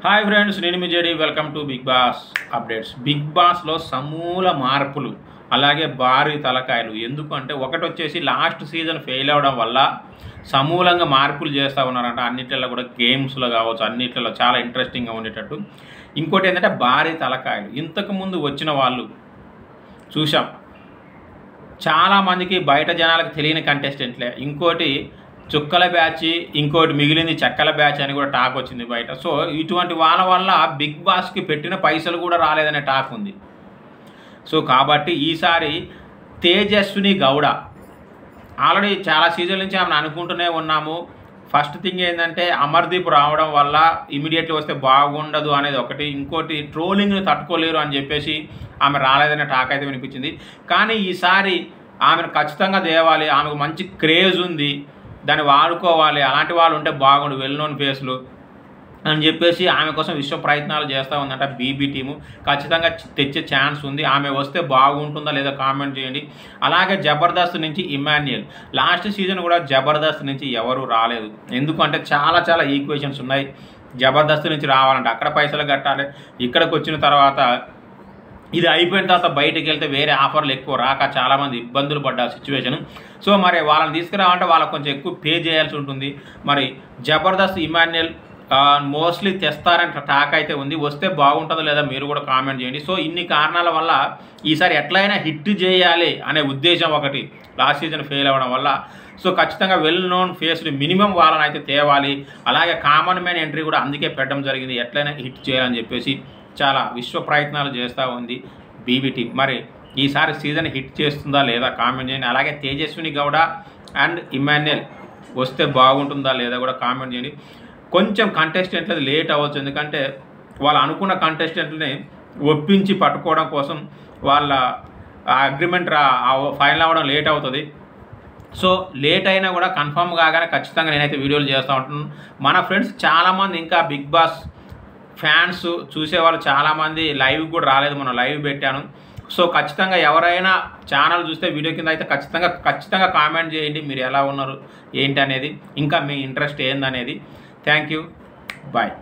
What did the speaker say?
Hi friends, నేను మీ JD. Welcome to Big Boss updates. Big బాస్లో సమూల మార్పులు, అలాగే భారీ తలకాయలు. ఎందుకంటే ఒకటి వచ్చేసి లాస్ట్ సీజన్ ఫెయిల్ అవ్వడం వల్ల సమూలంగా మార్పులు చేస్తూ ఉన్నారంట. అన్నిట్లలో కూడా గేమ్స్లో కావచ్చు, అన్నిట్లలో చాలా ఇంట్రెస్టింగ్గా ఉండేటట్టు. ఇంకోటి ఏంటంటే భారీ తలకాయలు. ఇంతకుముందు వచ్చిన వాళ్ళు చూసాం, చాలామందికి బయట జనాలకు తెలియని కంటెస్టెంట్లే. ఇంకోటి చుక్కల బ్యాచ్, ఇంకోటి మిగిలింది చెక్కల బ్యాచ్ అని కూడా టాక్ వచ్చింది బయట. సో ఇటువంటి వాళ్ళ వల్ల బిగ్ బాస్కి పెట్టిన పైసలు కూడా రాలేదనే టాక్ ఉంది. సో కాబట్టి ఈసారి తేజస్విని గౌడ ఆల్రెడీ చాలా సీజన్ నుంచి ఆమెను అనుకుంటూనే ఉన్నాము. ఫస్ట్ థింగ్ ఏంటంటే అమర్దీప్ రావడం వల్ల ఇమీడియట్లీ వస్తే బాగుండదు అనేది ఒకటి. ఇంకోటి ట్రోలింగ్ని తట్టుకోలేరు అని చెప్పేసి ఆమె రాలేదనే టాక్ అయితే వినిపించింది. కానీ ఈసారి ఆమెను ఖచ్చితంగా తేవాలి, ఆమెకు మంచి క్రేజ్ ఉంది, దాన్ని వాడుకోవాలి, అలాంటి వాళ్ళు ఉంటే బాగుండు, వెల్ నోన్ ఫేస్లు అని చెప్పేసి ఆమె కోసం విశ్వ ప్రయత్నాలు చేస్తూ ఉందంట బీబీ టీము. ఖచ్చితంగా తెచ్చే ఛాన్స్ ఉంది. ఆమె వస్తే బాగుంటుందా లేదా కామెంట్ చేయండి. అలాగే జబర్దస్త్ నుంచి ఇమాన్యుయల్. లాస్ట్ సీజన్ కూడా జబర్దస్త్ నుంచి ఎవరు రాలేదు. ఎందుకంటే చాలా ఈక్వేషన్స్ ఉన్నాయి. జబర్దస్త్ నుంచి రావాలంటే అక్కడ పైసలు కట్టాలి, ఇక్కడికి వచ్చిన తర్వాత ఇది అయిపోయిన తర్వాత బయటకు వెళ్తే వేరే ఆఫర్లు ఎక్కువ రాక చాలామంది ఇబ్బందులు పడ్డ సిచ్యువేషన్. సో మరి వాళ్ళని తీసుకురావాలంటే వాళ్ళకి కొంచెం ఎక్కువ పే చేయాల్సి ఉంటుంది. మరి జబర్దస్త్ ఇమాన్యుయల్ మోస్ట్లీ తెస్తారంటే టాక్ అయితే ఉంది. వస్తే బాగుంటుందో లేదా మీరు కూడా కామెంట్ చేయండి. సో ఇన్ని కారణాల వల్ల ఈసారి ఎట్లయినా హిట్ చేయాలి అనే ఉద్దేశం ఒకటి, లాస్ట్ సీజన్ ఫెయిల్ అవ్వడం వల్ల. సో ఖచ్చితంగా వెల్ నోన్ ఫేస్లు మినిమం వాళ్ళని అయితే తేవాలి. అలాగే కామన్ మ్యాన్ ఎంట్రీ కూడా అందుకే పెట్టడం జరిగింది, ఎట్లయినా హిట్ చేయాలని చెప్పేసి. చాలా విశ్వ ప్రయత్నాలు చేస్తూ ఉంది బీబీ టీం. మరి ఈసారి సీజన్ హిట్ చేస్తుందా లేదా కామెంట్ చేయండి. అలాగే తేజస్విని గౌడ అండ్ ఇమాన్యుయల్ వస్తే బాగుంటుందా లేదా కూడా కామెంట్ చేయండి. కొంచెం కంటెస్టెంట్లది లేట్ అవ్వచ్చు, ఎందుకంటే వాళ్ళు అనుకున్న కంటెస్టెంట్ని ఒప్పించి పట్టుకోవడం కోసం వాళ్ళ అగ్రిమెంట్ ఫైనల్ అవ్వడం లేట్ అవుతుంది. సో లేట్ అయినా కూడా కన్ఫర్మ్ కాగానే ఖచ్చితంగా నేనైతే వీడియోలు చేస్తూ ఉంటున్నాను. మన ఫ్రెండ్స్ చాలామంది ఇంకా బిగ్ బాస్ ఫ్యాన్స్ చూసేవాళ్ళు చాలామంది లైవ్ కూడా రాలేదు, మనం లైవ్ పెట్టాను. సో ఖచ్చితంగా ఎవరైనా ఛానల్ చూస్తే వీడియో కింద అయితే ఖచ్చితంగా కామెంట్ చేయండి, మీరు ఎలా ఉన్నారు ఏంటి అనేది, ఇంకా మీ ఇంట్రెస్ట్ ఏందనేది. Thank you, bye.